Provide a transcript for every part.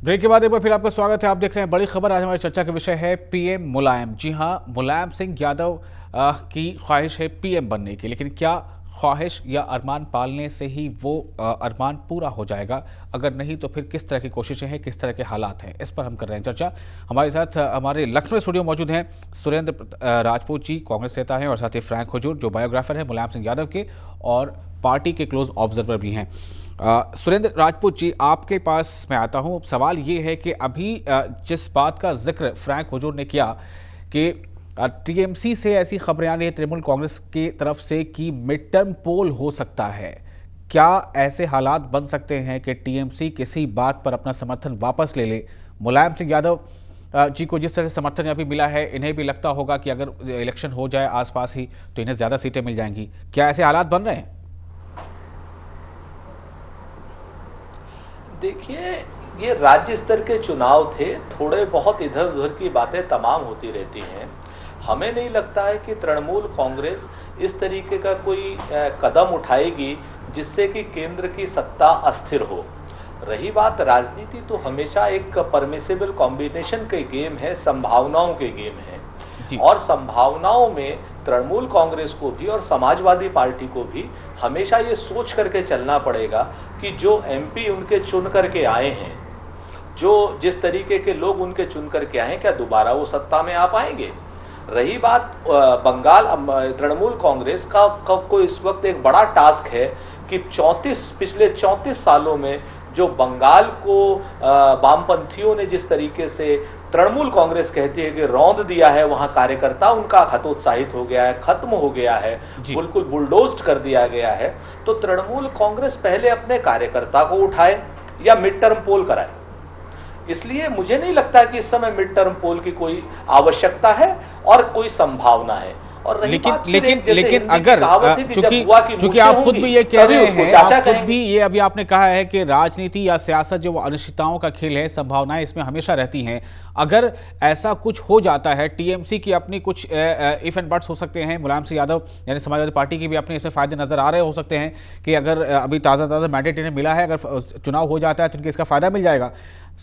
Break के बाद एक बार फिर आपका स्वागत है। आप देख रहे हैं बड़ी खबर। आज हमारी चर्चा का विषय है पीएम मुलायम। जी हाँ, मुलायम सिंह यादव की ख्वाहिश है पीएम बनने की, लेकिन क्या ख्वाहिश या अरमान पालने से ही वो अरमान पूरा हो जाएगा? अगर नहीं तो फिर किस तरह की कोशिशें हैं, किस तरह के हालात हैं, इस पर हम कर रहे हैं चर्चा। हमारे साथ हमारे लखनऊ स्टूडियो मौजूद हैं सुरेंद्र राजपूत जी, कांग्रेस नेता हैं, और साथ ही फ्रैंक हुजूर जो बायोग्राफर हैं मुलायम सिंह यादव के और पार्टी के क्लोज ऑब्जर्वर भी हैं। सुरेंद्र राजपूत जी, आपके पास मैं आता हूं। सवाल ये है कि अभी जिस बात का जिक्र फ्रैंक हुजूर ने किया कि टीएमसी से ऐसी खबरें आ रही है तृणमूल कांग्रेस की तरफ से कि मिड टर्म पोल हो सकता है, क्या ऐसे हालात बन सकते हैं कि टीएमसी किसी बात पर अपना समर्थन वापस ले ले? मुलायम सिंह यादव जी को जिस तरह से समर्थन अभी मिला है, इन्हें भी लगता होगा कि अगर इलेक्शन हो जाए आसपास ही तो इन्हें ज़्यादा सीटें मिल जाएंगी। क्या ऐसे हालात बन रहे हैं? देखिए, ये राज्य स्तर के चुनाव थे, थोड़े बहुत इधर उधर की बातें तमाम होती रहती हैं। हमें नहीं लगता है कि तृणमूल कांग्रेस इस तरीके का कोई कदम उठाएगी जिससे कि केंद्र की सत्ता अस्थिर हो। रही बात राजनीति, तो हमेशा एक परमिसेबल कॉम्बिनेशन के गेम है, संभावनाओं के गेम है। और संभावनाओं में तृणमूल कांग्रेस को भी और समाजवादी पार्टी को भी हमेशा ये सोच करके चलना पड़ेगा कि जो एमपी उनके चुन करके आए हैं, जो जिस तरीके के लोग उनके चुन करके आए हैं, क्या दोबारा वो सत्ता में आ पाएंगे? रही बात बंगाल, तृणमूल कांग्रेस को इस वक्त एक बड़ा टास्क है कि पिछले 34 सालों में जो बंगाल को वामपंथियों ने जिस तरीके से तृणमूल कांग्रेस कहती है कि रौंद दिया है, वहां कार्यकर्ता उनका हतोत्साहित हो गया है, खत्म हो गया है, बिल्कुल बुलडोज्ड कर दिया गया है। तो तृणमूल कांग्रेस पहले अपने कार्यकर्ता को उठाए या मिड टर्म पोल कराए। इसलिए मुझे नहीं लगता कि इस समय मिड टर्म पोल की कोई आवश्यकता है और कोई संभावना है। और लेकिन अगर चूंकि आप खुद भी ये कह रहे हैं, आप खुद भी ये अभी आपने कहा है कि राजनीति या सियासत जो अनिश्चितताओं का खेल है, संभावनाएं इसमें हमेशा रहती हैं। अगर ऐसा कुछ हो जाता है, टीएमसी की अपनी कुछ इफ एंड बट्स हो सकते हैं, मुलायम सिंह यादव यानी समाजवादी पार्टी की भी अपने इसमें फायदे नजर आ रहे हो सकते हैं कि अगर अभी ताज़ा मैंडेट इन्हें मिला है, अगर चुनाव हो जाता है तो इनके इसका फायदा मिल जाएगा।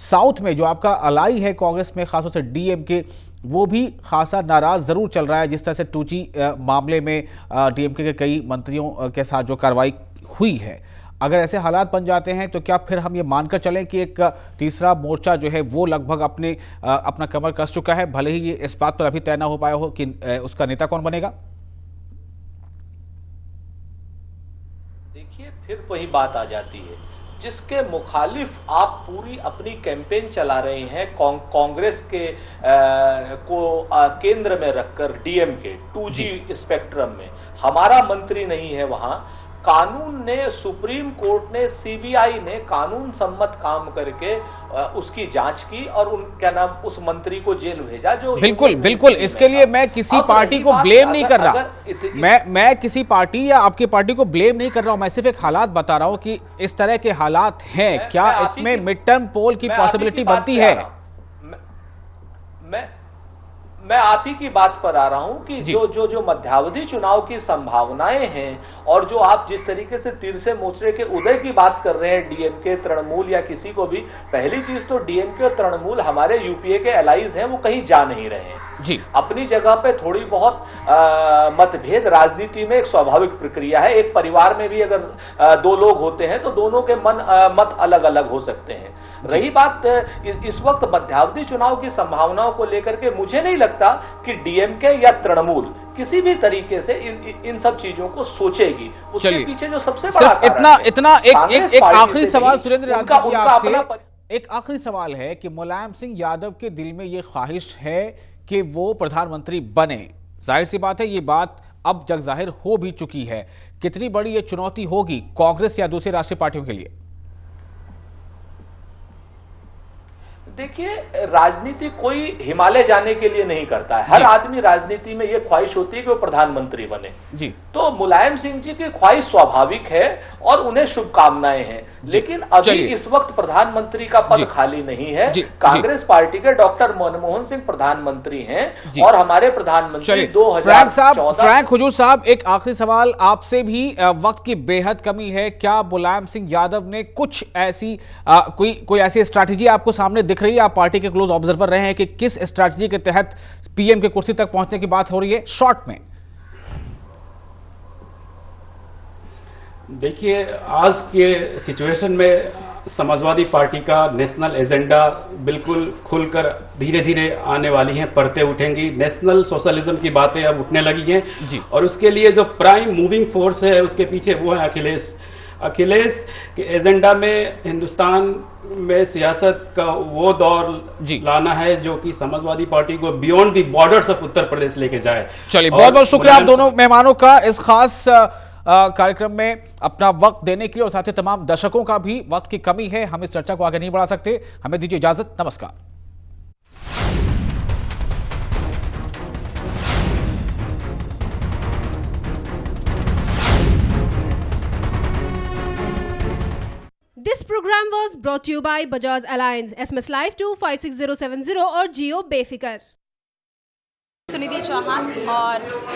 साउथ में जो आपका अलाई है कांग्रेस में, खासतौर से डीएमके, वो भी खासा नाराज जरूर चल रहा है जिस तरह से 2G मामले में डीएमके के कई मंत्रियों के साथ जो कार्रवाई हुई है। अगर ऐसे हालात बन जाते हैं तो क्या फिर हम ये मानकर चलें कि एक तीसरा मोर्चा जो है वो लगभग अपना कमर कस चुका है, भले ही ये इस बात पर अभी तय ना हो पाया हो कि उसका नेता कौन बनेगा? देखिए, फिर वही बात आ जाती है जिसके मुखालिफ आप पूरी अपनी कैंपेन चला रहे हैं, कांग्रेस के को केंद्र में रखकर। डीएमके 2G स्पेक्ट्रम में हमारा मंत्री नहीं है वहां। कानून ने, सुप्रीम कोर्ट ने, सीबीआई ने कानून सम्मत काम करके उसकी जांच की और क्या नाम, उस मंत्री को जेल भेजा। जो बिल्कुल इसके लिए मैं किसी पार्टी को ब्लेम नहीं कर रहा, मैं किसी पार्टी या आपकी पार्टी को ब्लेम नहीं कर रहा हूं। मैं सिर्फ एक हालात बता रहा हूं कि इस तरह के हालात हैं। क्या इसमें मिड टर्म पोल की पॉसिबिलिटी बनती है? मैं आप ही की बात पर आ रहा हूं कि जो मध्यावधि चुनाव की संभावनाएं हैं और जो आप जिस तरीके से तीसरे मोर्चे के उदय की बात कर रहे हैं, डीएमके, तृणमूल या किसी को भी, पहली चीज तो डीएमके और तृणमूल हमारे यूपीए के एलाइज हैं, वो कहीं जा नहीं रहे हैं जी। अपनी जगह पे थोड़ी बहुत मतभेद राजनीति में एक स्वाभाविक प्रक्रिया है। एक परिवार में भी अगर दो लोग होते हैं तो दोनों के मत अलग अलग हो सकते हैं। रही बात इस वक्त मध्यावधि चुनाव की संभावनाओं को लेकर के, मुझे नहीं लगता कि डीएमके या तृणमूल किसी भी तरीके से इन सब चीजों को सोचेगी। उसके पीछे जो सबसे बड़ा इतना एक आखिरी सवाल सुरेंद्र राजपूत जी आपसे, एक आखिरी सवाल है कि मुलायम सिंह यादव के दिल में ये ख्वाहिश है कि वो प्रधानमंत्री बने। जाहिर सी बात है, ये बात अब जग जाहिर हो भी चुकी है। कितनी बड़ी ये चुनौती होगी कांग्रेस या दूसरी राष्ट्रीय पार्टियों के लिए? देखिए, राजनीति कोई हिमालय जाने के लिए नहीं करता है। हर आदमी राजनीति में यह ख्वाहिश होती है कि वो प्रधानमंत्री बने जी। तो मुलायम सिंह जी की ख्वाहिश स्वाभाविक है और उन्हें शुभकामनाएं हैं। लेकिन अभी चलिए। इस वक्त प्रधानमंत्री का पद जी। खाली नहीं है। जी। कांग्रेस पार्टी के डॉक्टर मनमोहन सिंह प्रधानमंत्री हैं जी। और हमारे प्रधानमंत्री चलिए 2014 फ्रैंक हुजूर साहब, एक आखिरी सवाल आपसे भी। वक्त की बेहद कमी है, क्या मुलायम सिंह यादव ने कुछ ऐसी कोई ऐसी स्ट्रैटेजी आपको सामने दिख रही है? आप पार्टी के क्लोज ऑब्जर्वर रहे हैं कि किस स्ट्रैटेजी के तहत पीएम की कुर्सी तक पहुंचने की बात हो रही है शॉर्ट में? देखिए, आज के सिचुएशन में समाजवादी पार्टी का नेशनल एजेंडा बिल्कुल खुलकर धीरे धीरे आने वाली हैं, परतें उठेंगी। नेशनल सोशलिज्म की बातें अब उठने लगी हैं जी। और उसके लिए जो प्राइम मूविंग फोर्स है उसके पीछे वो है अखिलेश के एजेंडा में हिंदुस्तान में सियासत का वो दौर जी। लाना है जो कि समाजवादी पार्टी को beyond the borders of Uttar Pradesh लेके जाए। चलिए, बहुत बहुत शुक्रिया आप दोनों मेहमानों का इस खास कार्यक्रम में अपना वक्त देने के लिए, और साथ ही तमाम दर्शकों का भी। वक्त की कमी है, हम इस चर्चा को आगे नहीं बढ़ा सकते। हमें दीजिए इजाजत, नमस्कार। This program was brought to you by Bajaj Alliance, SMS Live 256070 और जियो बेफिकर। सुनिधि चौहान और